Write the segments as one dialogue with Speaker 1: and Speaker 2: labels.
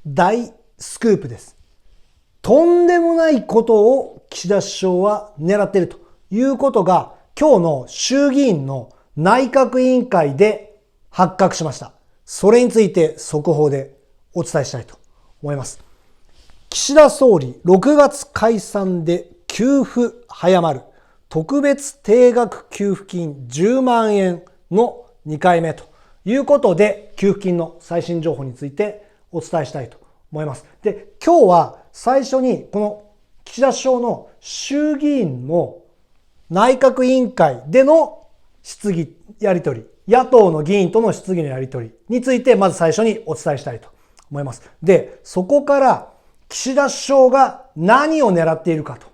Speaker 1: 大スクープです。とんでもないことを岸田首相は狙っているということが今日の衆議院の内閣委員会で発覚しました。それについて速報でお伝えしたいと思います。岸田総理6月解散で給付早まる特別定額給付金10万円の2回目ということで給付金の最新情報についてお伝えしたいと思います。で、今日は最初にこの岸田首相の衆議院の内閣委員会での質疑やり取り、野党の議員との質疑のやり取りについてまず最初にお伝えしたいと思います。で、そこから岸田首相が何を狙っているかと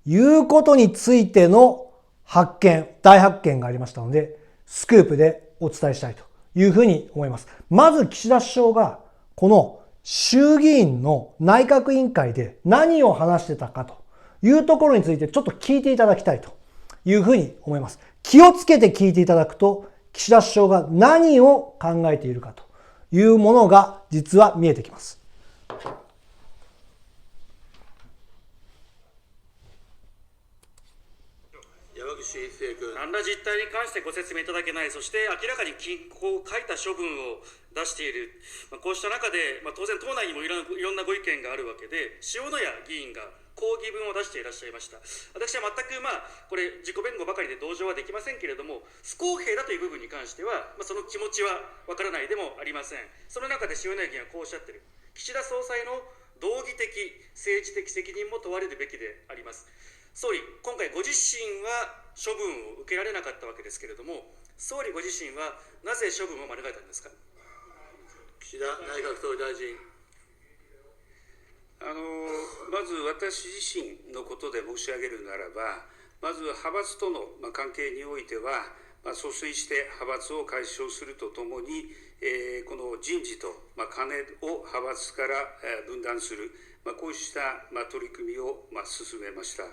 Speaker 1: いうことについての大発見がありましたので、スクープでお伝えしたいというふうに思います。まず岸田首相がこの衆議院の内閣委員会で何を話してたかというところについてちょっと聞いていただきたいというふうに思います。気をつけて聞いていただくと、岸田首相が何を考えているかというものが実は見えてきます。
Speaker 2: 何ら実態に関してご説明いただけない、そして明らかに禁錮を書いた処分を出している、こうした中で、当然党内にもいろんなご意見があるわけで、塩谷議員が抗議文を出していらっしゃいました。私は全くこれ自己弁護ばかりで同情はできませんけれども、不公平だという部分に関しては、その気持ちはわからないでもありません。その中で塩谷議員はこうおっしゃっている。岸田総裁の道義的政治的責任も問われるべきであります。総理、今回ご自身は処分を受けられなかったわけですけれども、総理ご自身はなぜ処分を免れたんですか。
Speaker 3: 岸田内閣総理大臣。まず私自身のことで申し上げるならば、まず派閥との関係においては、疎水して派閥を解消するとともに、この人事と金を派閥から分断する、こうした取り組みを進めました。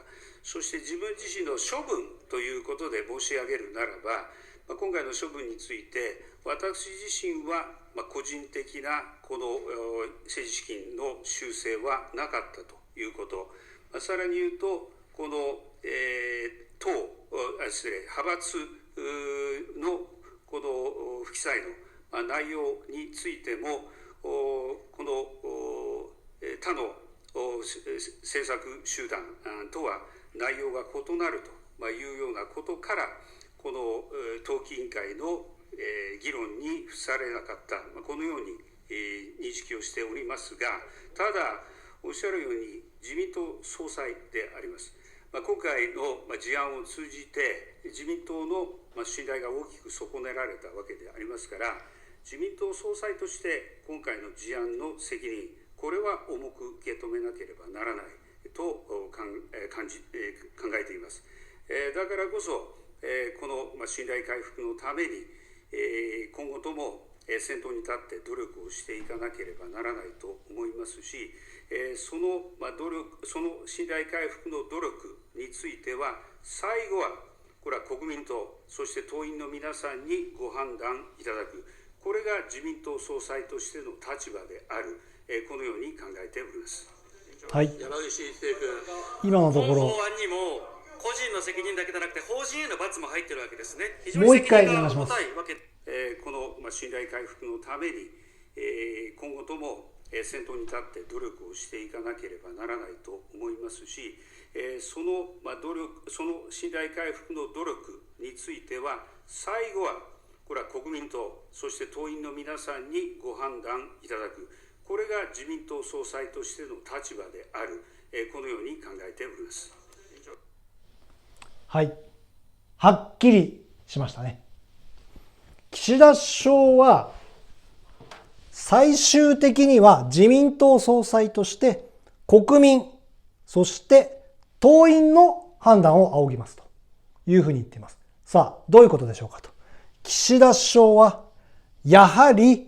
Speaker 3: そして自分自身の処分ということで申し上げるならば、今回の処分について、私自身は個人的なこの政治資金の修正はなかったということ、さらに言うと、この派閥のこの不記載の内容についても、この他の政策集団とは内容が異なるというようなことから、この党紀委員会の議論に付されなかった、このように認識をしておりますが、ただ、おっしゃるように自民党総裁であります。今回の事案を通じて、自民党の信頼が大きく損ねられたわけでありますから、自民党総裁として今回の事案の責任、これは重く受け止めなければならないと考えています。だからこそ、この信頼回復のために、今後とも先頭に立って努力をしていかなければならないと思いますし、その信頼回復の努力については、最後はこれは国民とそして党員の皆さんにご判断いただく、これが自民党総裁としての立場である、このように考えております。
Speaker 1: はい。
Speaker 3: 山岸一生君。
Speaker 1: 今のところ。
Speaker 2: 法案にも個人の責任だけじゃなくて法人への罰も入ってるわけですね。
Speaker 1: もう一回お願いします。
Speaker 3: この信頼回復のために、今後とも先頭に立って努力をしていかなければならないと思いますし、その信頼回復の努力については、最後はこれは国民とそして党員の皆さんにご判断いただく、これが自民党総裁としての立場である、このように考えております。
Speaker 1: はい。はっきりしましたね。岸田首相は最終的には自民党総裁として国民、そして党員の判断を仰ぎますというふうに言っています。さあ、どういうことでしょうかと。岸田首相はやはり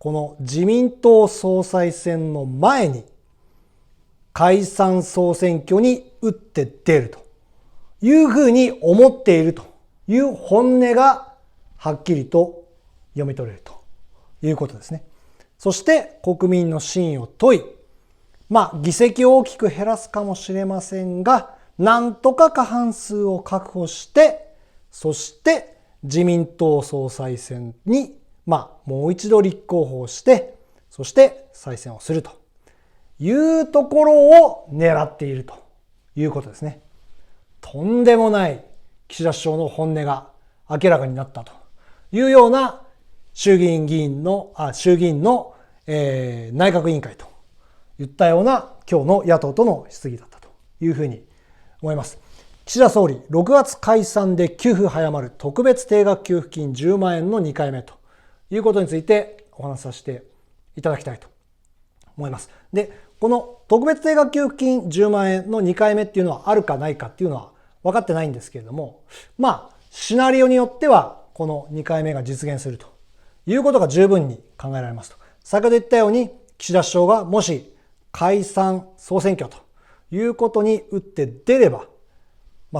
Speaker 1: この自民党総裁選の前に解散総選挙に打って出るというふうに思っているという本音がはっきりと読み取れるということですね。そして国民の信を問い、議席を大きく減らすかもしれませんが、なんとか過半数を確保して、そして自民党総裁選に、もう一度立候補して、そして再選をするというところを狙っているということですね。とんでもない岸田首相の本音が明らかになったというような衆議院の内閣委員会といったような今日の野党との質疑だったというふうに思います。岸田総理、6月解散で給付早まる特別定額給付金10万円の2回目ということについてお話しさせていただきたいと思います。で、この特別定額給付金10万円の2回目っていうのはあるかないかっていうのは分かってないんですけれども、シナリオによってはこの2回目が実現するということが十分に考えられますと。先ほど言ったように岸田首相がもし解散総選挙ということに打って出れば、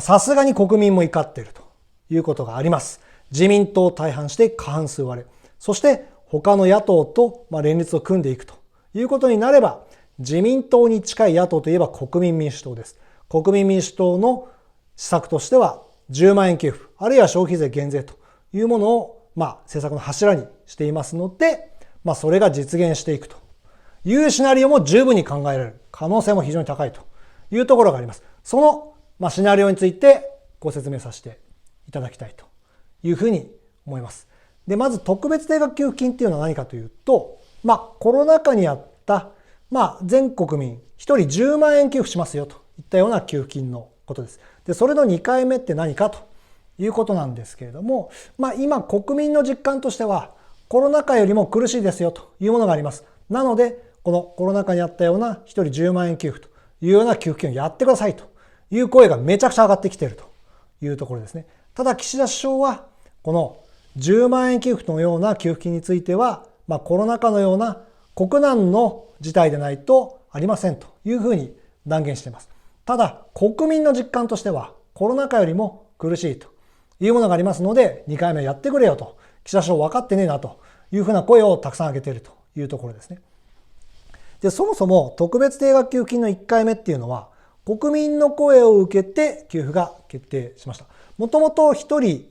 Speaker 1: さすがに国民も怒っているということがあります。自民党大半して過半数割れ、そして他の野党と連立を組んでいくということになれば、自民党に近い野党といえば国民民主党です。国民民主党の施策としては10万円給付、あるいは消費税減税というものを政策の柱にしていますので、それが実現していくというシナリオも十分に考えられる可能性も非常に高いというところがあります。そのシナリオについてご説明させていただきたいというふうに思います。で、まず特別定額給付金っていうのは何かというと、コロナ禍にあった、全国民1人10万円給付しますよといったような給付金のことです。で、それの2回目って何かということなんですけれども、今国民の実感としてはコロナ禍よりも苦しいですよというものがあります。なので、このコロナ禍にあったような1人10万円給付というような給付金をやってくださいという声がめちゃくちゃ上がってきているというところですね。ただ岸田首相はこの10万円給付のような給付金については、コロナ禍のような国難の事態でないとありませんというふうに断言しています。ただ国民の実感としてはコロナ禍よりも苦しいというものがありますので、2回目やってくれよと、岸田首相分かってねえなというふうな声をたくさん上げているというところですね。で、そもそも特別定額給付金の1回目っていうのは国民の声を受けて給付が決定しました。もともと1人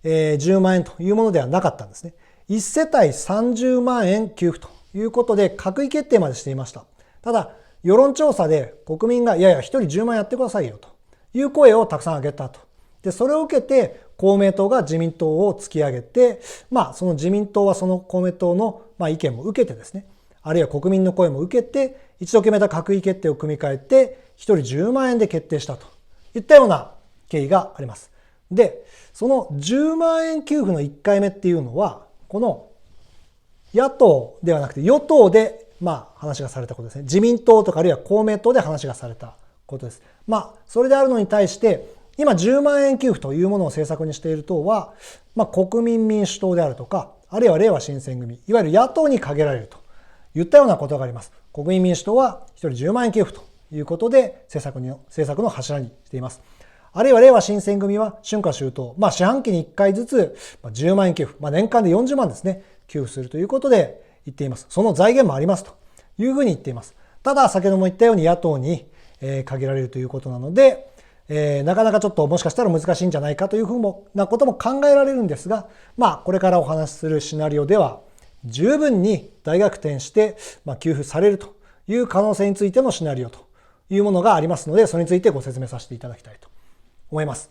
Speaker 1: 10万円というものではなかったんですね。1世帯30万円給付ということで閣議決定までしていました。ただ世論調査で国民がいやいや1人10万円やってくださいよという声をたくさん上げたと。で、それを受けて公明党が自民党を突き上げて、その自民党はその公明党の意見も受けてですね、あるいは国民の声も受けて一度決めた閣議決定を組み替えて1人10万円で決定したといったような経緯があります。で、その10万円給付の1回目っていうのはこの野党ではなくて与党で話がされたことですね。自民党とかあるいは公明党で話がされたことです。それであるのに対して今10万円給付というものを政策にしている党は、国民民主党であるとかあるいはれいわ新選組、いわゆる野党に限られるといったようなことがあります。国民民主党は1人10万円給付ということで政策の柱にしています。あるいはれいわ新選組は春夏秋冬、四半期に1回ずつ10万円給付、年間で40万ですね、給付するということで言っています。その財源もありますというふうに言っています。ただ先ほども言ったように野党に限られるということなので、なかなかちょっともしかしたら難しいんじゃないかというふうなことも考えられるんですが、これからお話しするシナリオでは十分に大逆転して給付されるという可能性についてのシナリオというものがありますので、それについてご説明させていただきたいと思います。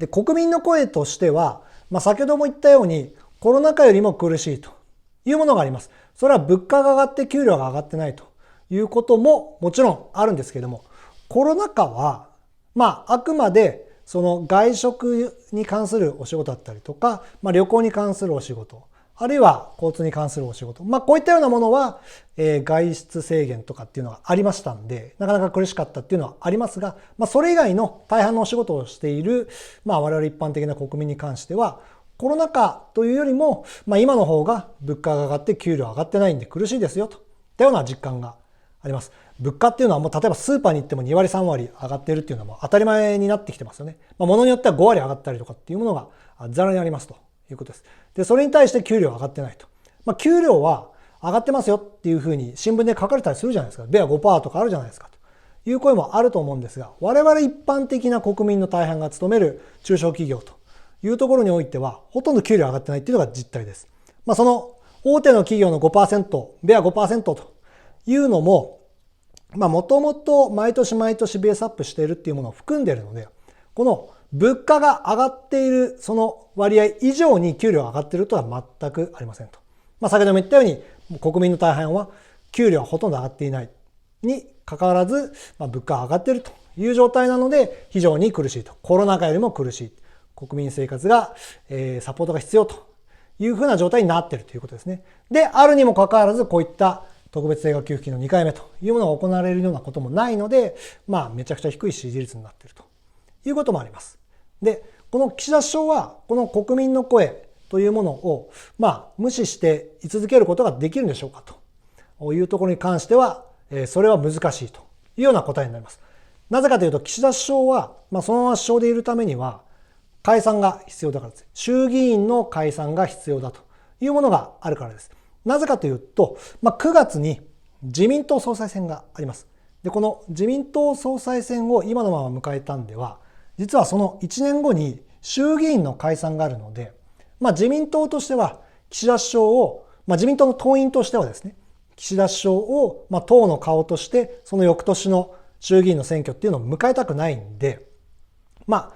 Speaker 1: で、国民の声としては、先ほども言ったようにコロナ禍よりも苦しいというものがあります。それは物価が上がって給料が上がってないということももちろんあるんですけれども、コロナ禍はあくまでその外食に関するお仕事だったりとか、旅行に関するお仕事、あるいは交通に関するお仕事、こういったようなものは、外出制限とかっていうのがありましたんで、なかなか苦しかったっていうのはありますが、それ以外の大半のお仕事をしている、我々一般的な国民に関しては、コロナ禍というよりも、今の方が物価が上がって給料上がってないんで苦しいですよといったような実感があります。物価っていうのはもう例えばスーパーに行っても2割3割上がっているっていうのはもう当たり前になってきてますよね。物によっては5割上がったりとかっていうものがざらにありますということです。で、それに対して給料上がってないと。給料は上がってますよっていうふうに新聞で書かれたりするじゃないですか。ベア 5% とかあるじゃないですかという声もあると思うんですが、我々一般的な国民の大半が勤める中小企業というところにおいては、ほとんど給料上がってないっていうのが実態です。その大手の企業の 5%、ベア 5% というのも、もともと毎年毎年ベースアップしているっていうものを含んでいるので、この物価が上がっているその割合以上に給料が上がっているとは全くありませんと。先ほども言ったように、国民の大半は給料はほとんど上がっていないに関わらず、物価が上がっているという状態なので非常に苦しいと。コロナ禍よりも苦しい。国民生活が、サポートが必要というふうな状態になっているということですね。で、あるにもかかわらずこういった特別定額給付金の2回目というものが行われるようなこともないので、めちゃくちゃ低い支持率になっているということもあります。で、この岸田首相はこの国民の声というものを無視して居続けることができるんでしょうかというところに関しては、それは難しいというような答えになります。なぜかというと、岸田首相はそのまま首相でいるためには解散が必要だからです。衆議院の解散が必要だというものがあるからです。なぜかというと、9月に自民党総裁選があります。で、この自民党総裁選を今のまま迎えたんでは、実はその1年後に衆議院の解散があるので、自民党としては岸田首相を、自民党の党員としてはですね、岸田首相を党の顔としてその翌年の衆議院の選挙っていうのを迎えたくないんで、今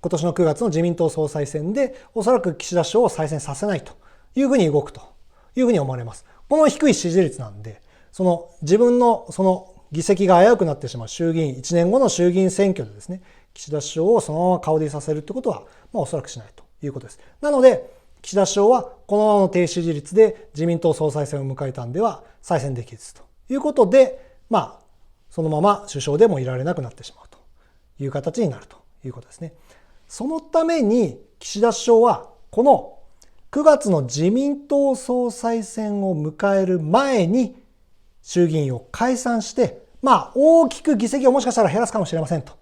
Speaker 1: 年の9月の自民党総裁選でおそらく岸田首相を再選させないというふうに動くというふうに思われます。この低い支持率なんで、自分のその議席が危うくなってしまう衆議院、1年後の衆議院選挙でですね、岸田首相をそのまま顔でさせるってことは、おそらくしないということです。なので、岸田首相はこのままの低支持率で自民党総裁選を迎えたんでは再選できずということで、そのまま首相でもいられなくなってしまうという形になるということですね。そのために岸田首相はこの9月の自民党総裁選を迎える前に衆議院を解散して、大きく議席をもしかしたら減らすかもしれませんと。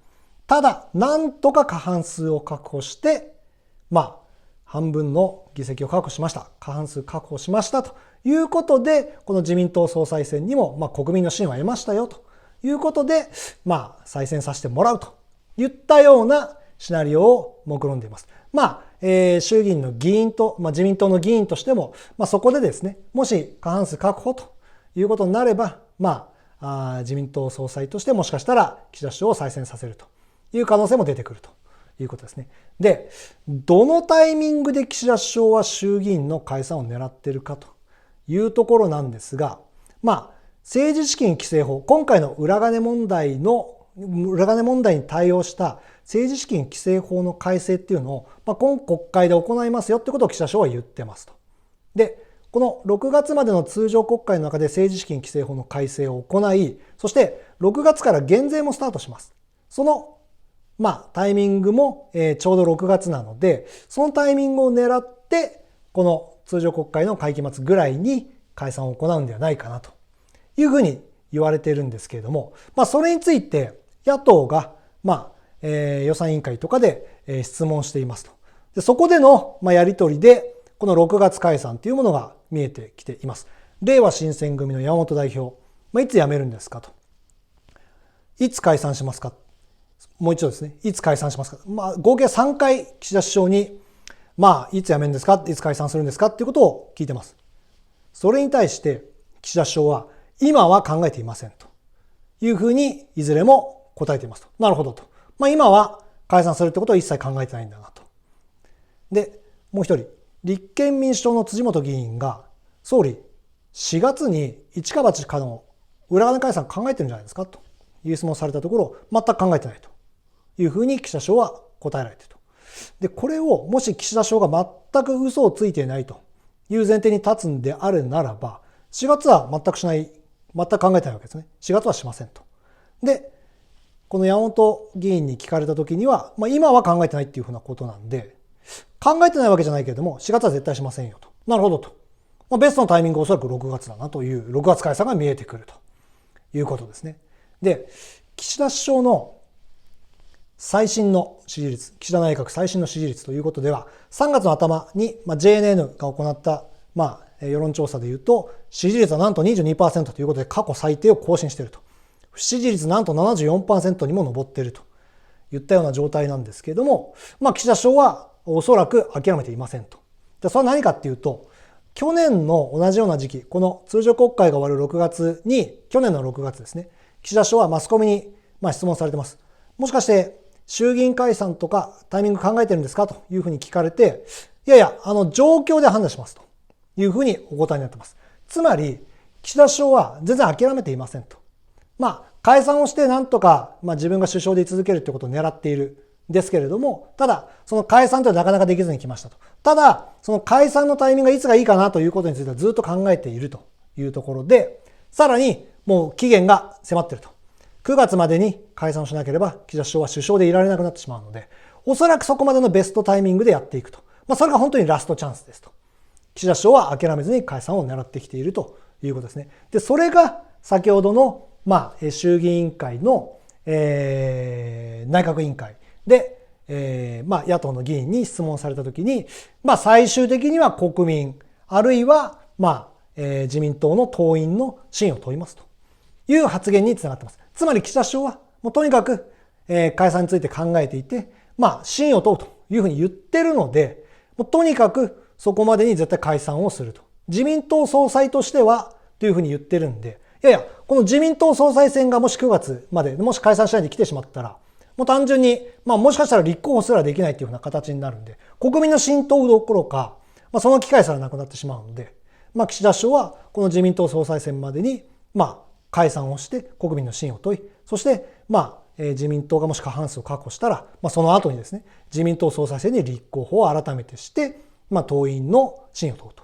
Speaker 1: ただ、なんとか過半数を確保して、半分の議席を確保しました。過半数確保しましたということで、この自民党総裁選にも、国民の信は得ましたよということで、再選させてもらうといったようなシナリオを目論んでいます。衆議院の議員と、自民党の議員としても、そこでですね、もし過半数確保ということになれば、自民党総裁としてもしかしたら岸田首相を再選させるという可能性も出てくるということですね。で、どのタイミングで岸田首相は衆議院の解散を狙っているかというところなんですが、政治資金規正法、今回の裏金問題に対応した政治資金規正法の改正っていうのを、今国会で行いますよってことを岸田首相は言ってますと。で、この6月までの通常国会の中で政治資金規正法の改正を行い、そして6月から減税もスタートします。そのタイミングもちょうど6月なので、そのタイミングを狙ってこの通常国会の会期末ぐらいに解散を行うんではないかなというふうに言われているんですけれども、それについて野党が予算委員会とかで質問していますと。で、そこでのやり取りでこの6月解散というものが見えてきています。れいわ新選組の山本代表、いつ辞めるんですかと。いつ解散しますか。もう一度ですね、いつ解散しますか。合計3回岸田首相に、いつ辞めるんですか、いつ解散するんですかっていうことを聞いてます。それに対して岸田首相は、今は考えていませんというふうにいずれも答えていますと。なるほどと。今は解散するってことを一切考えてないんだなと。で、もう一人、立憲民主党の辻元議員が、総理、4月に一か八かの裏金解散考えてるんじゃないですかという質問をされたところ、全く考えてないというふうに岸田首相は答えられていると。で、これをもし岸田首相が全く嘘をついていないという前提に立つんであるならば、4月は全く考えてないわけですね。4月はしませんと。で、この山本議員に聞かれたときには、今は考えてないっていうふうなことなんで、考えてないわけじゃないけれども、4月は絶対しませんよと。なるほどと。ベストのタイミングはおそらく6月だなという、6月解散が見えてくるということですね。で、岸田首相の最新の支持率、岸田内閣最新の支持率ということでは、3月の頭に JNN が行った世論調査で言うと、支持率はなんと 22% ということで過去最低を更新していると。不支持率なんと 74% にも上っているといったような状態なんですけれども、岸田首相はおそらく諦めていませんと。で、それは何かっていうと、去年の同じような時期、この通常国会が終わる6月に、去年の6月ですね、岸田首相はマスコミに質問されてます。もしかして衆議院解散とかタイミング考えてるんですかというふうに聞かれて、いやいや、状況で判断しますというふうにお答えになってます。つまり、岸田首相は全然諦めていませんと。解散をしてなんとか、自分が首相で居続けるということを狙っているんですけれども、ただ、その解散というのはなかなかできずに来ましたと。ただ、その解散のタイミングがいつがいいかなということについてはずっと考えているというところで、さらにもう期限が迫っていると。9月までに解散をしなければ、岸田首相は首相でいられなくなってしまうので、おそらくそこまでのベストタイミングでやっていくと。それが本当にラストチャンスですと。岸田首相は諦めずに解散を狙ってきているということですね。で、それが先ほどの衆議院委員会の、内閣委員会で、野党の議員に質問されたときに、最終的には国民、あるいは、自民党の党員の信を問いますという発言につながっています。つまり岸田首相は、もうとにかく、解散について考えていて、信を問うというふうに言ってるので、もうとにかくそこまでに絶対解散をすると。自民党総裁としては、というふうに言ってるんで、いやいや、この自民党総裁選がもし9月まで、もし解散しないで来てしまったら、もう単純に、もしかしたら立候補すらできないというような形になるんで、国民の浸透どころか、その機会すらなくなってしまうので、岸田首相はこの自民党総裁選までに、解散をして国民の信を問い、そして、自民党がもし過半数を確保したら、その後にですね、自民党総裁選に立候補を改めてして、党員の信を問うと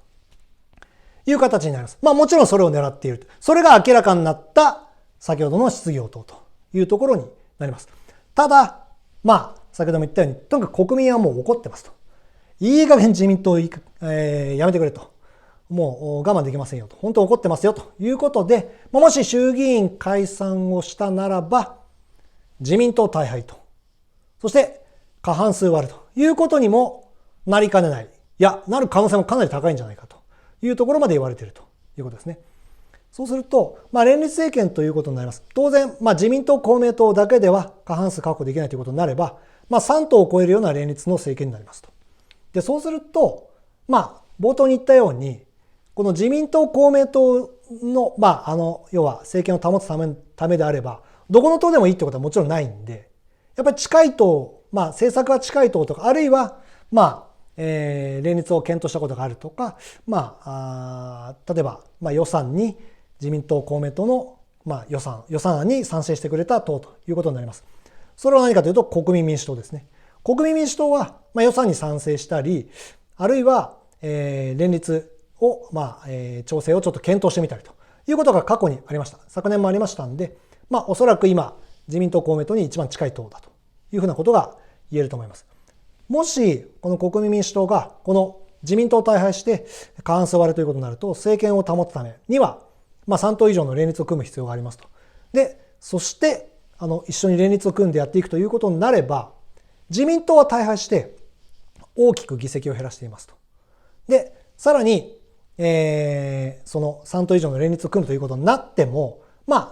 Speaker 1: いう形になります。もちろんそれを狙っている。それが明らかになった先ほどの質疑応答というところになります。ただ、先ほども言ったように、とにかく国民はもう怒ってますと。いい加減自民党やめてくれと。もう我慢できませんよと。本当怒ってますよということで、もし衆議院解散をしたならば、自民党大敗と。そして過半数割るということにもなりかねない。いや、なる可能性もかなり高いんじゃないかというところまで言われているということですね。そうすると、連立政権ということになります。当然、自民党、公明党だけでは過半数確保できないということになれば、3党を超えるような連立の政権になりますと。で、そうすると、冒頭に言ったように、この自民党、公明党の、要は政権を保つためであれば、どこの党でもいいってことはもちろんないんで、やっぱり近い党、政策は近い党とか、あるいは、連立を検討したことがあるとか、例えば、予算に自民党、公明党の、予算案に賛成してくれた党ということになります。それは何かというと、国民民主党ですね。国民民主党は、予算に賛成したり、あるいは、連立を、調整をちょっと検討してみたりということが過去にありました。昨年もありましたんで、おそらく今、自民党、公明党に一番近い党だというふうなことが言えると思います。もし、この国民民主党が、この自民党を大敗して過半数割れということになると、政権を保つためには、3党以上の連立を組む必要がありますと。で、そして、一緒に連立を組んでやっていくということになれば、自民党は大敗して、大きく議席を減らしていますと。で、さらに、その3党以上の連立を組むということになっても、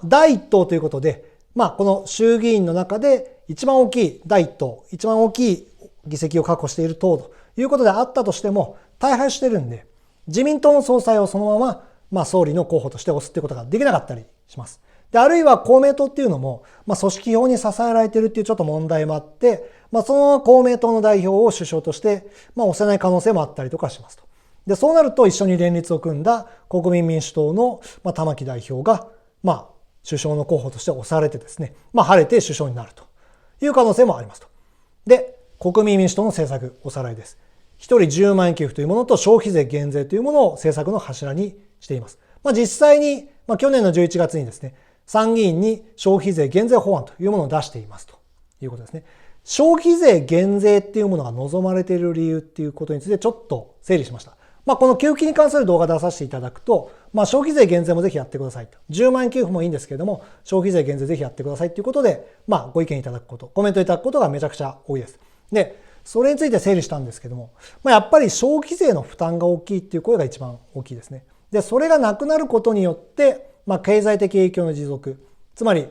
Speaker 1: 第1党ということで、この衆議院の中で一番大きい第1党、一番大きい議席を確保している党ということであったとしても、大敗してるんで、自民党の総裁をそのまま、総理の候補として推すっていうことができなかったりします。で、あるいは公明党っていうのも、組織票に支えられているっていうちょっと問題もあって、その公明党の代表を首相として、推せない可能性もあったりとかしますと。で、そうなると一緒に連立を組んだ国民民主党の、玉木代表が、首相の候補として推されてですね、晴れて首相になるという可能性もありますと。で、国民民主党の政策おさらいです。一人10万円給付というものと消費税減税というものを政策の柱にしています。実際に、去年の11月にですね、参議院に消費税減税法案というものを出していますということですね。消費税減税っていうものが望まれている理由っていうことについてちょっと整理しました。この給付金に関する動画出させていただくと、消費税減税もぜひやってくださいと。10万円給付もいいんですけれども、消費税減税ぜひやってくださいということで、ご意見いただくこと、コメントいただくことがめちゃくちゃ多いです。で、それについて整理したんですけども、やっぱり消費税の負担が大きいっていう声が一番大きいですね。で、それがなくなることによって、経済的影響の持続、つまり、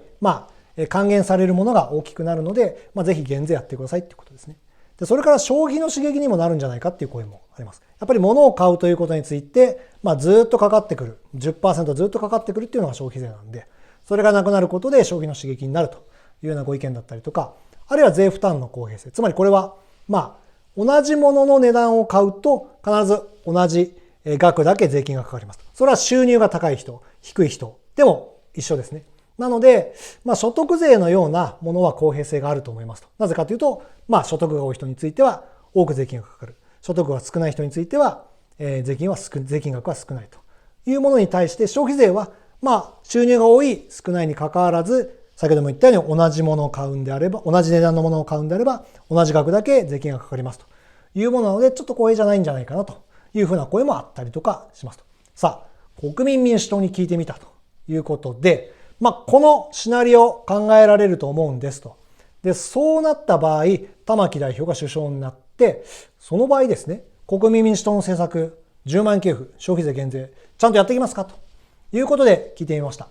Speaker 1: 還元されるものが大きくなるので、ぜひ減税やってくださいっていうことですね。で、それから消費の刺激にもなるんじゃないかっていう声もあります。やっぱり物を買うということについて、ずっとかかってくる、10% ずっとかかってくるっていうのが消費税なんで、それがなくなることで消費の刺激になるというようなご意見だったりとか、あるいは税負担の公平性。つまりこれは、同じものの値段を買うと必ず同じ額だけ税金がかかります。それは収入が高い人、低い人でも一緒ですね。なので、所得税のようなものは公平性があると思いますと。なぜかというと、所得が多い人については多く税金がかかる。所得が少ない人については、税金額は少ないというものに対して消費税は、収入が多い少ないに関わらず、先ほども言ったように同じものを買うんであれば、同じ値段のものを買うんであれば、同じ額だけ税金がかかりますというものなので、ちょっと公平じゃないんじゃないかなというふうな声もあったりとかしますと。さあ、国民民主党に聞いてみたということで、このシナリオ考えられると思うんですと。で、そうなった場合、玉木代表が首相になって、その場合ですね、国民民主党の政策、10万円給付、消費税減税、ちゃんとやっていきますかということで聞いてみました。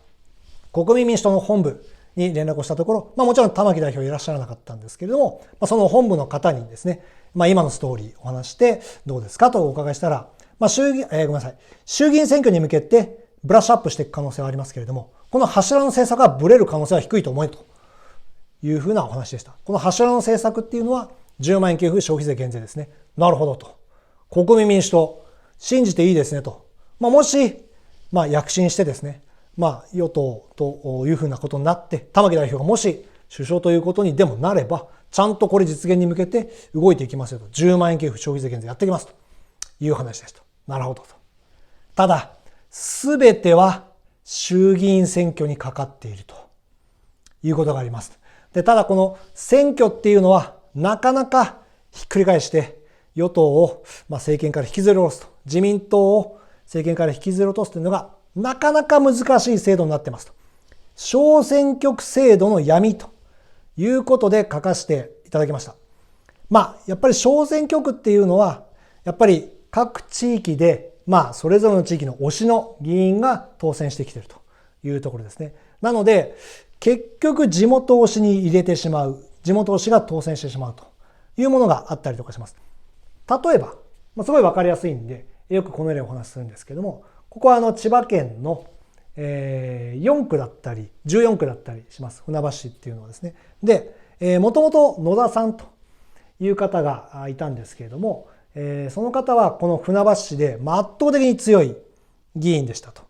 Speaker 1: 国民民主党の本部に連絡をしたところ、もちろん玉木代表いらっしゃらなかったんですけれども、その本部の方にですね、今のストーリーお話してどうですかとお伺いしたら、衆議院選挙に向けてブラッシュアップしていく可能性はありますけれども、この柱の政策がブレる可能性は低いと思えというふうなお話でした。この柱の政策っていうのは10万円給付消費税減税ですね。なるほどと。国民民主党、信じていいですねと。もし、躍進してですね、与党というふうなことになって、玉木代表がもし首相ということにでもなれば、ちゃんとこれ実現に向けて動いていきますよと。10万円給付消費税減税やっていきますという話ですと。なるほどと。ただ、すべては衆議院選挙にかかっているということがあります。で、ただこの選挙っていうのはなかなかひっくり返して与党を政権から引きずり下ろすと。自民党を政権から引きずり落とすというのがなかなか難しい制度になってますと。小選挙区制度の闇ということで書かせていただきました。やっぱり小選挙区っていうのはやっぱり各地域でそれぞれの地域の推しの議員が当選してきているというところですね。なので結局地元推しに入れてしまう、地元推しが当選してしまうというものがあったりとかします。例えば、すごいわかりやすいんでよくこの例をお話しするんですけども、ここは千葉県の4区だったり14区だったりします。船橋市っていうのはですね。で、もともと野田さんという方がいたんですけれども、その方はこの船橋市で圧倒的に強い議員でしたと。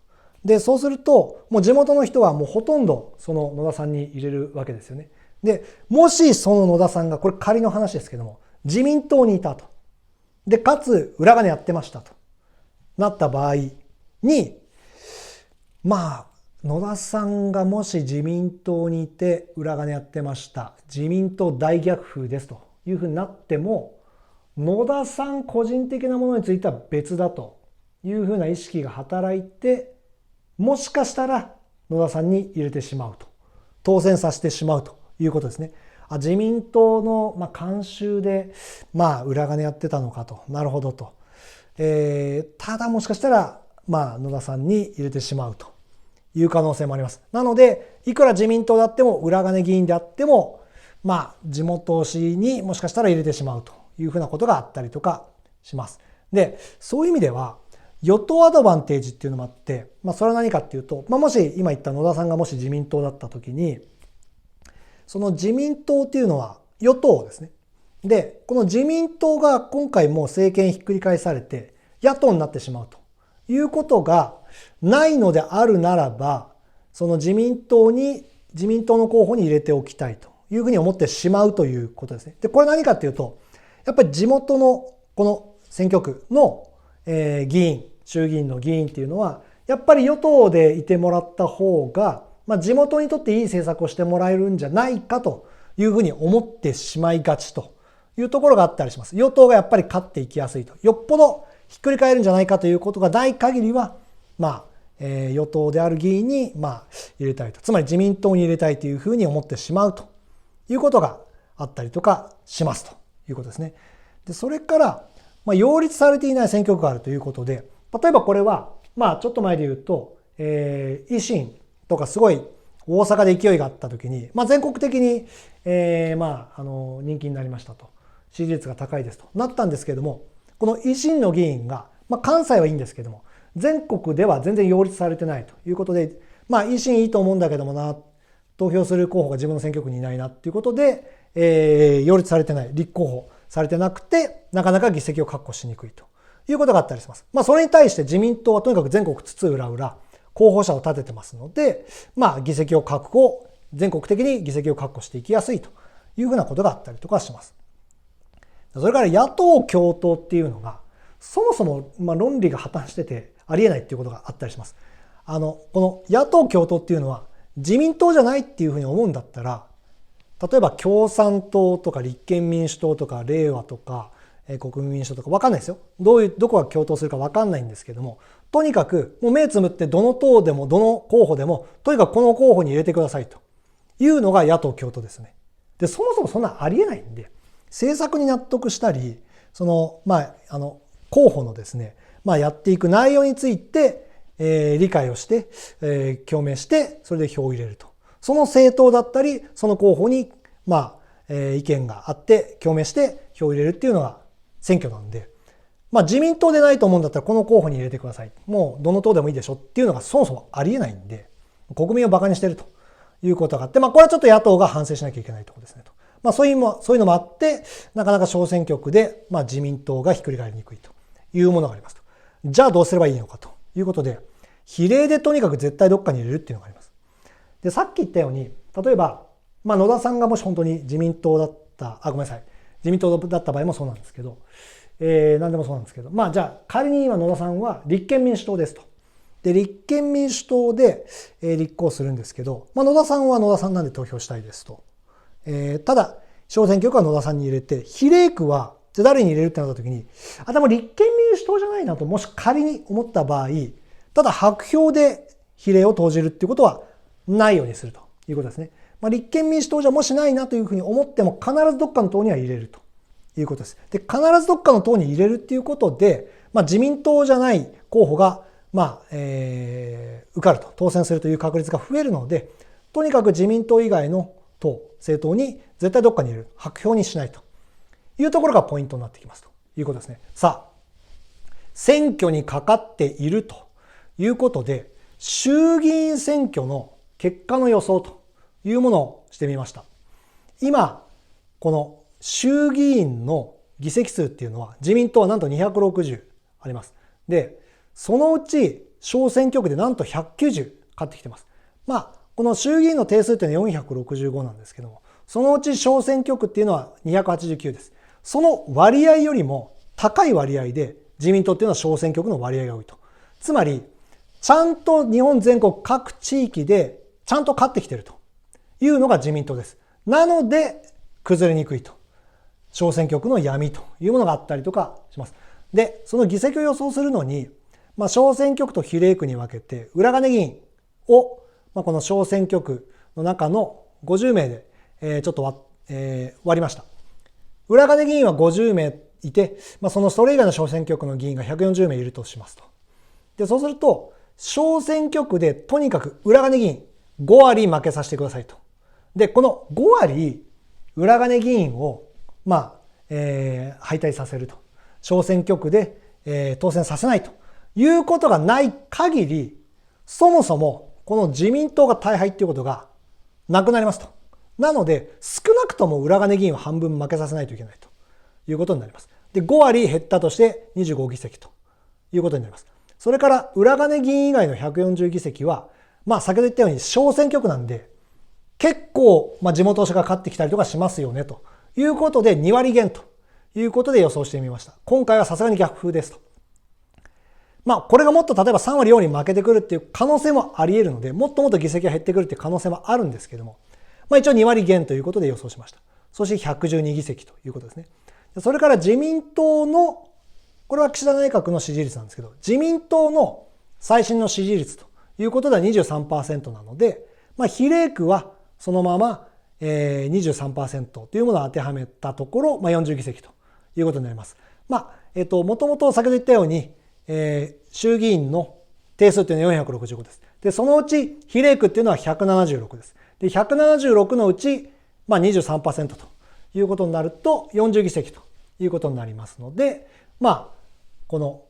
Speaker 1: で、そうするともう地元の人はもうほとんどその野田さんに入れるわけですよね。で、もしその野田さんが、これ仮の話ですけども、自民党にいたと。で、かつ裏金やってましたとなった場合に、野田さんがもし自民党にいて裏金やってました。自民党大逆風ですというふうになっても、野田さん個人的なものについては別だというふうな意識が働いて、もしかしたら野田さんに入れてしまうと。当選させてしまうということですね。自民党の慣習で裏金やってたのかと。なるほどと。ただもしかしたら野田さんに入れてしまうという可能性もあります。なのでいくら自民党であっても裏金議員であっても地元推しにもしかしたら入れてしまうというふうなことがあったりとかします。で、そういう意味では与党アドバンテージっていうのもあって、それは何かっていうと、もし今言った野田さんがもし自民党だった時に、その自民党っていうのは与党ですね。で、この自民党が今回もう政権ひっくり返されて野党になってしまうということがないのであるならば、その自民党の候補に入れておきたいというふうに思ってしまうということですね。で、これ何かっていうと、やっぱり地元のこの選挙区の議員、衆議院の議員っていうのは、やっぱり与党でいてもらった方が、地元にとっていい政策をしてもらえるんじゃないかというふうに思ってしまいがちというところがあったりします。与党がやっぱり勝っていきやすいと。よっぽどひっくり返るんじゃないかということがない限りは、与党である議員に入れたいと。つまり自民党に入れたいというふうに思ってしまうということがあったりとかしますということですね。で、それから、擁立されていない選挙区があるということで、例えばこれは、ちょっと前で言うと、維新とかすごい大阪で勢いがあった時に、全国的に、人気になりましたと。支持率が高いですとなったんですけれども、この維新の議員が、関西はいいんですけども、全国では全然擁立されてないということで、維新いいと思うんだけどもな、投票する候補が自分の選挙区にいないなっていうことで、擁立されてない、立候補されてなくて、なかなか議席を確保しにくいということがあったりします。それに対して自民党はとにかく全国津々浦々候補者を立ててますので、議席を確保、全国的に議席を確保していきやすいというふうなことがあったりとかします。それから野党共闘っていうのが、そもそも論理が破綻しててありえないっていうことがあったりします。この野党共闘っていうのは自民党じゃないっていうふうに思うんだったら、例えば共産党とか立憲民主党とか令和とか国民民主党とか分かんないですよ。どこが共闘するか分かんないんですけども、とにかくもう目つむってどの党でもどの候補でもとにかくこの候補に入れてくださいというのが野党共闘ですね。で、そもそもそんなありえないんで、政策に納得したり、候補のですね、やっていく内容について、理解をして、共鳴して、それで票を入れると。その政党だったり、その候補に、意見があって、共鳴して票を入れるっていうのが選挙なんで、自民党でないと思うんだったら、この候補に入れてください。もうどの党でもいいでしょっていうのがそもそもありえないんで、国民を馬鹿にしてるということがあって、これはちょっと野党が反省しなきゃいけないところですねと。そういうのもあって、なかなか小選挙区で、自民党がひっくり返りにくいというものがありますと。じゃあどうすればいいのかということで、比例でとにかく絶対どっかに入れるっていうのがあります。で、さっき言ったように、例えば、野田さんがもし本当に自民党だった、ごめんなさい。自民党だった場合もそうなんですけど、何でもそうなんですけど、じゃあ仮に今野田さんは立憲民主党ですと。で、立憲民主党で、立候補するんですけど、野田さんは野田さんなんで投票したいですと。ただ、小選挙区は野田さんに入れて、比例区は誰に入れるってなった時に、でも立憲民主党じゃないなと、もし仮に思った場合、ただ白票で比例を投じるっていうことはないようにするということですね。立憲民主党じゃもしないなというふうに思っても、必ずどっかの党には入れるということです。で、必ずどっかの党に入れるっていうことで、自民党じゃない候補が、受かると、当選するという確率が増えるので、とにかく自民党以外の政党に絶対どっかに入れる。白票にしないというところがポイントになってきますということですね。さあ、選挙にかかっているということで、衆議院選挙の結果の予想というものをしてみました。今、この衆議院の議席数っていうのは、自民党はなんと260あります。で、そのうち小選挙区でなんと190勝ってきてます。この衆議院の定数っていうのは465なんですけども、そのうち小選挙区っていうのは289です。その割合よりも高い割合で自民党っていうのは小選挙区の割合が多いと。つまり、ちゃんと日本全国各地域でちゃんと勝ってきているというのが自民党です。なので、崩れにくいと。小選挙区の闇というものがあったりとかします。で、その議席を予想するのに、小選挙区と比例区に分けて、裏金議員をこの小選挙区の中の50名で、ちょっと割りました。裏金議員は50名いて、それ以外の小選挙区の議員が140名いるとしますと。で、そうすると、小選挙区でとにかく裏金議員5割負けさせてくださいと。で、この5割裏金議員を、敗退させると。小選挙区で、当選させないということがない限り、そもそもこの自民党が大敗っていうことがなくなりますと。なので、少なくとも裏金議員は半分負けさせないといけないということになります。で、5割減ったとして25議席ということになります。それから裏金議員以外の140議席は、先ほど言ったように小選挙区なんで、結構、地元推しが勝ってきたりとかしますよねということで2割減ということで予想してみました。今回はさすがに逆風ですと。これがもっと例えば3割4割負けてくるっていう可能性もあり得るので、もっともっと議席が減ってくるっていう可能性もあるんですけども、一応2割減ということで予想しました。そして112議席ということですね。それから自民党の、これは岸田内閣の支持率なんですけど、自民党の最新の支持率ということでは 23% なので、比例区はそのまま、23% というものを当てはめたところ、40議席ということになります。もともと先ほど言ったように、衆議院の定数っていうのは465です。で、そのうち比例区っていうのは176です。で、176のうち、23% ということになると40議席ということになりますので、この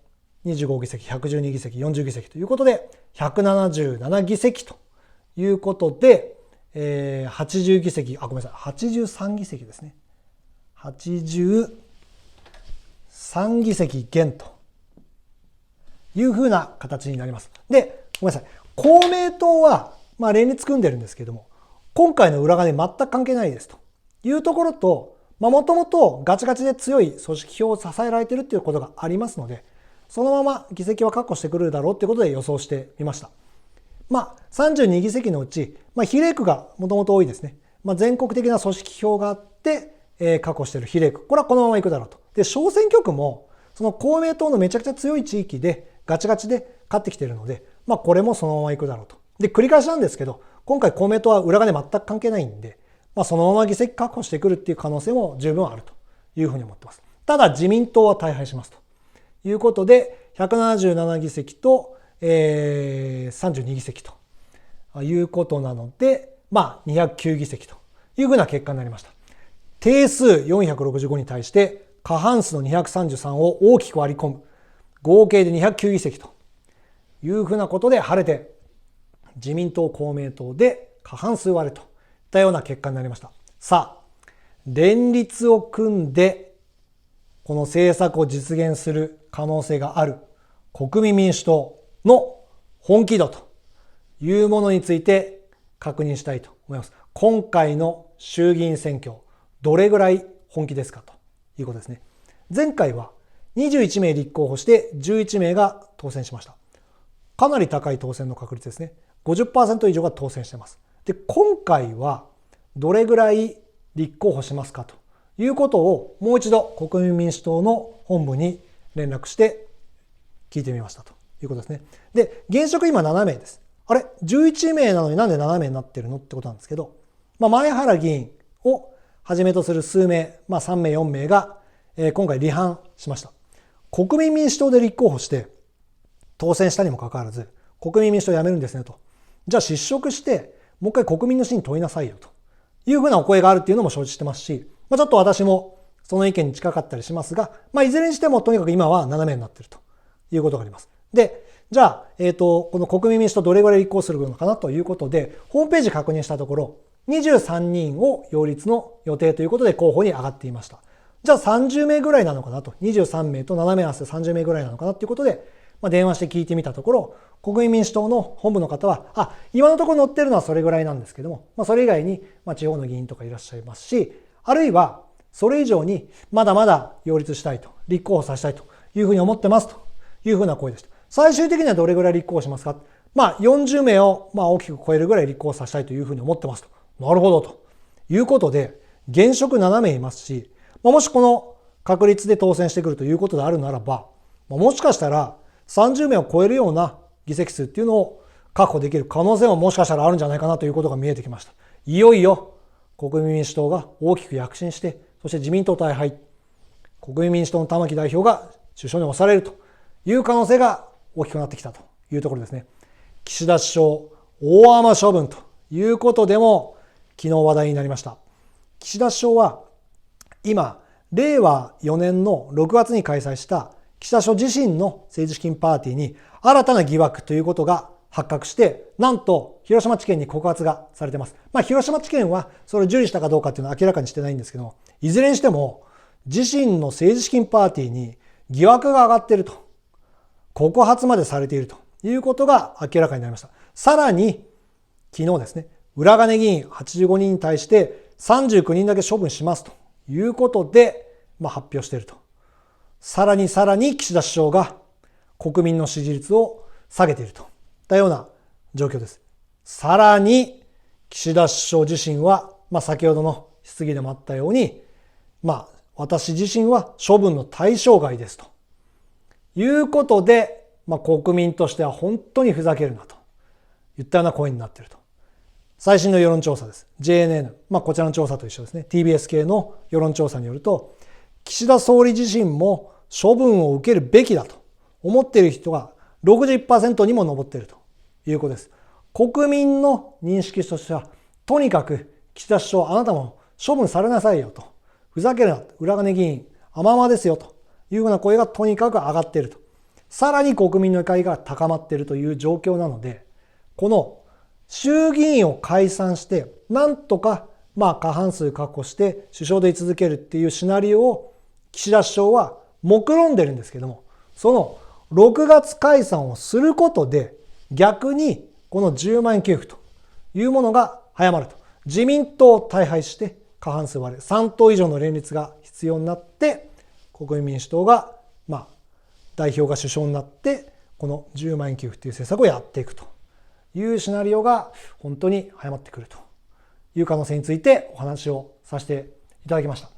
Speaker 1: 25議席、112議席、40議席ということで、177議席ということで、80議席、ごめんなさい、83議席ですね。83議席減というふうな形になります。で、ごめんなさい。公明党は、連立組んでるんですけども、今回の裏金全く関係ないですというところと、もともとガチガチで強い組織票を支えられているということがありますので、そのまま議席は確保してくるだろうということで予想してみました。32議席のうち、比例区がもともと多いですね。全国的な組織票があって、確保している比例区。これはこのままいくだろうと。で、小選挙区も、その公明党のめちゃくちゃ強い地域でガチガチで勝ってきているので、これもそのままいくだろうと。で、繰り返しなんですけど、今回公明党は裏金全く関係ないんで、そのまま議席確保してくるっていう可能性も十分あるというふうに思ってます。ただ自民党は大敗しますということで、177議席と、32議席ということなので、209議席というふうな結果になりました。定数465に対して過半数の233を大きく割り込む。合計で209議席というふうなことで晴れて、自民党、公明党で過半数割れといったような結果になりました。さあ、連立を組んで、この政策を実現する可能性がある国民民主党の本気度というものについて確認したいと思います。今回の衆議院選挙、どれぐらい本気ですかということですね。前回は21名立候補して11名が当選しました。かなり高い当選の確率ですね。50% 以上が当選しています。で、今回はどれぐらい立候補しますかということをもう一度国民民主党の本部に連絡して聞いてみましたということですね。で、現職今7名です。あれ ?11 名なのになんで7名になってるのってことなんですけど、前原議員をはじめとする数名、3名4名が今回離反しました。国民民主党で立候補して当選したにもかかわらず、国民民主党辞めるんですねと。じゃあ失職して、もう一回国民の信問いなさいよというふうなお声があるっていうのも承知してますし、ちょっと私もその意見に近かったりしますが、いずれにしてもとにかく今は7名になっているということがあります。で、じゃあ、この国民民主党どれぐらい立候補するのかなということで、ホームページ確認したところ、23人を擁立の予定ということで候補に上がっていました。じゃあ30名ぐらいなのかなと、23名と7名合わせて30名ぐらいなのかなということで、電話して聞いてみたところ、国民民主党の本部の方は、今のところ載ってるのはそれぐらいなんですけども、それ以外に、地方の議員とかいらっしゃいますし、あるいは、それ以上にまだまだ擁立したいと、立候補させたいというふうに思ってますというふうな声でした。最終的にはどれぐらい立候補しますか？40名を大きく超えるぐらい立候補させたいというふうに思ってますと。なるほどということで、現職7名いますし、もしこの確率で当選してくるということであるならば、もしかしたら30名を超えるような議席数っていうのを確保できる可能性ももしかしたらあるんじゃないかなということが見えてきました。いよいよ国民民主党が大きく躍進して、そして自民党大敗、国民民主党の玉木代表が首相に押されるという可能性が大きくなってきたというところですね。岸田首相、大雨処分ということでも昨日話題になりました。岸田首相は今、令和4年の6月に開催した岸田首相自身の政治資金パーティーに新たな疑惑ということが発覚して、なんと広島地検に告発がされています。広島地検はそれを受理したかどうかっていうのは明らかにしてないんですけども、いずれにしても自身の政治資金パーティーに疑惑が上がっていると、告発までされているということが明らかになりました。さらに昨日ですね、裏金議員85人に対して39人だけ処分しますということで、発表していると。さらに岸田首相が国民の支持率を下げているといったような状況です。さらに岸田首相自身は、先ほどの質疑でもあったように、私自身は処分の対象外ですということで、国民としては本当にふざけるなといったような声になっていると。最新の世論調査です。JNN。こちらの調査と一緒ですね。TBS 系の世論調査によると、岸田総理自身も処分を受けるべきだと思っている人が 60% にも上っているということです。国民の認識としては、とにかく岸田首相、あなたも処分されなさいよと。ふざけるな。裏金議員、甘々ですよというような声がとにかく上がっていると。さらに国民の怒りが高まっているという状況なので、この衆議院を解散して、なんとか過半数確保して首相で居続けるっていうシナリオを岸田首相は目論んでるんですけども、その6月解散をすることで逆にこの10万円給付というものが早まると。自民党大敗して過半数割れ、3党以上の連立が必要になって、国民民主党が代表が首相になって、この10万円給付という政策をやっていくというシナリオが本当に早まってくるという可能性についてお話をさせていただきました。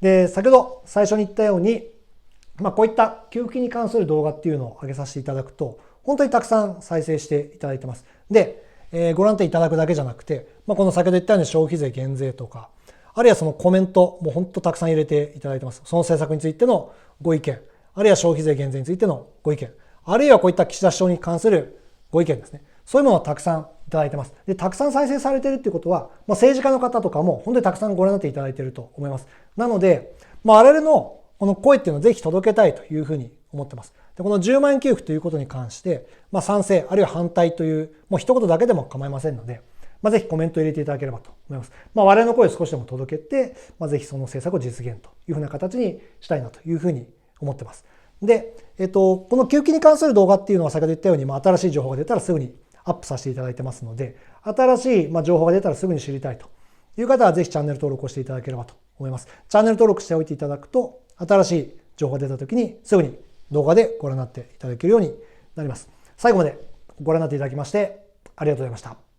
Speaker 1: で、先ほど最初に言ったように、こういった給付金に関する動画っていうのを上げさせていただくと、本当にたくさん再生していただいてます。で、ご覧いただくだけじゃなくて、この先ほど言ったように消費税減税とか、あるいはそのコメントも本当たくさん入れていただいてます。その政策についてのご意見、あるいは消費税減税についてのご意見、あるいはこういった岸田首相に関するご意見ですね。そういうものをたくさんいただいてます。で、たくさん再生されているっていうことは、政治家の方とかも本当にたくさんご覧になっていただいていると思います。なので、我々のこの声っていうのをぜひ届けたいというふうに思ってます。で、この10万円給付ということに関して、賛成、あるいは反対という、もう一言だけでも構いませんので、ぜひコメントを入れていただければと思います。我々の声を少しでも届けて、ぜひその政策を実現というふうな形にしたいなというふうに思ってます。で、この給付金に関する動画っていうのは先ほど言ったように、新しい情報が出たらすぐにアップさせていただいてますので、新しい情報が出たらすぐに知りたいという方はぜひチャンネル登録をしていただければと思います。チャンネル登録しておいていただくと、新しい情報が出た時にすぐに動画でご覧になっていただけるようになります。最後までご覧になっていただきましてありがとうございました。